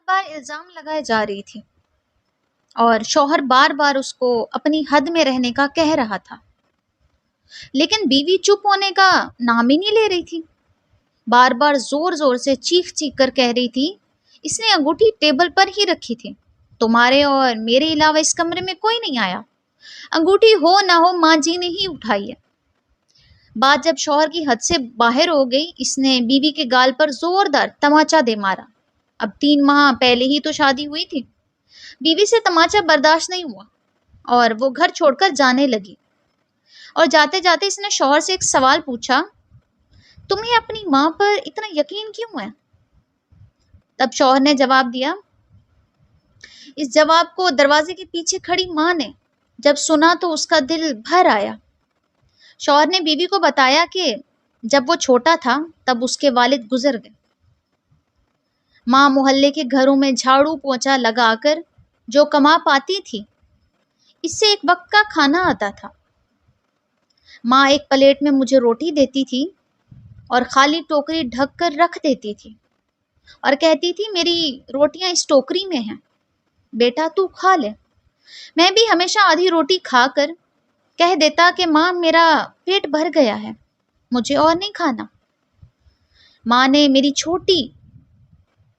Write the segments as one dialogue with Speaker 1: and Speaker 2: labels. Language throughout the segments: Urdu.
Speaker 1: بار الزام لگائے جا رہی تھی اور شوہر بار بار اس کو اپنی حد میں رہنے کا کہہ رہا تھا، لیکن بیوی چپ ہونے کا نام ہی نہیں لے رہی تھی۔ بار بار زور زور سے چیخ چیخ کر کہہ رہی تھی، اس نے انگوٹھی ٹیبل پر ہی رکھی تھی، تمہارے اور میرے علاوہ اس کمرے میں کوئی نہیں آیا، انگوٹھی ہو نہ ہو ماں جی نے ہی اٹھائی ہے۔ بات جب شوہر کی حد سے باہر ہو گئی، اس نے بیوی کے گال پر زوردار تماچا دے مارا۔ اب 3 ماہ پہلے ہی تو شادی ہوئی تھی، بیوی سے تماچا برداشت نہیں ہوا اور وہ گھر چھوڑ کر جانے لگی۔ اور جاتے جاتے اس نے شوہر سے ایک سوال پوچھا، تمہیں اپنی ماں پر اتنا یقین کیوں ہے؟ تب شوہر نے جواب دیا۔ اس جواب کو دروازے کے پیچھے کھڑی ماں نے جب سنا تو اس کا دل بھر آیا۔ شوہر نے بیوی کو بتایا کہ جب وہ چھوٹا تھا تب اس کے والد گزر گئے۔ ماں محلے کے گھروں میں جھاڑو پوچھا لگا کر جو کما پاتی تھی، اس سے ایک وقت کا کھانا آتا تھا۔ ماں ایک پلیٹ میں مجھے روٹی دیتی تھی اور خالی ٹوکری ڈھک کر رکھ دیتی تھی اور کہتی تھی میری روٹیاں اس ٹوکری میں ہیں، بیٹا تو کھا لے۔ میں بھی ہمیشہ آدھی روٹی کھا کر کہہ دیتا کہ ماں میرا پیٹ بھر گیا ہے، مجھے اور نہیں کھانا۔ ماں نے میری چھوٹی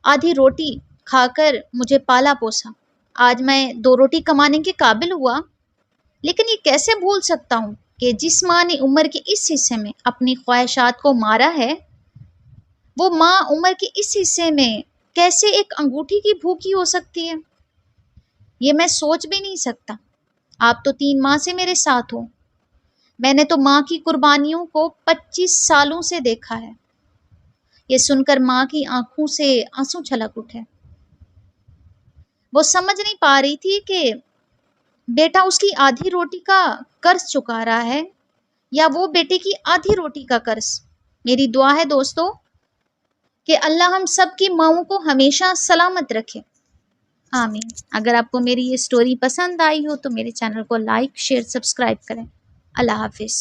Speaker 1: آدھی روٹی کھا کر مجھے پالا پوسا، آج میں 2 روٹی کمانے کے قابل ہوا، لیکن یہ کیسے بھول سکتا ہوں کہ جس ماں نے عمر کے اس حصے میں اپنی خواہشات کو مارا ہے، وہ ماں عمر کے اس حصے میں کیسے ایک انگوٹھی کی بھوکی ہو سکتی ہے؟ یہ میں سوچ بھی نہیں سکتا۔ آپ تو 3 ماہ سے میرے ساتھ ہو، میں نے تو ماں کی قربانیوں کو 25 سالوں سے دیکھا ہے۔ یہ سن کر ماں کی آنکھوں سے آنسو چھلک اٹھے۔ وہ سمجھ نہیں پا رہی تھی کہ بیٹا اس کی آدھی روٹی کا قرض چکا رہا ہے یا وہ بیٹے کی آدھی روٹی کا قرض۔ میری دعا ہے دوستو کہ اللہ ہم سب کی ماؤں کو ہمیشہ سلامت رکھے، آمین۔ اگر آپ کو میری یہ سٹوری پسند آئی ہو تو میرے چینل کو لائک، شیئر، سبسکرائب کریں۔ اللہ حافظ۔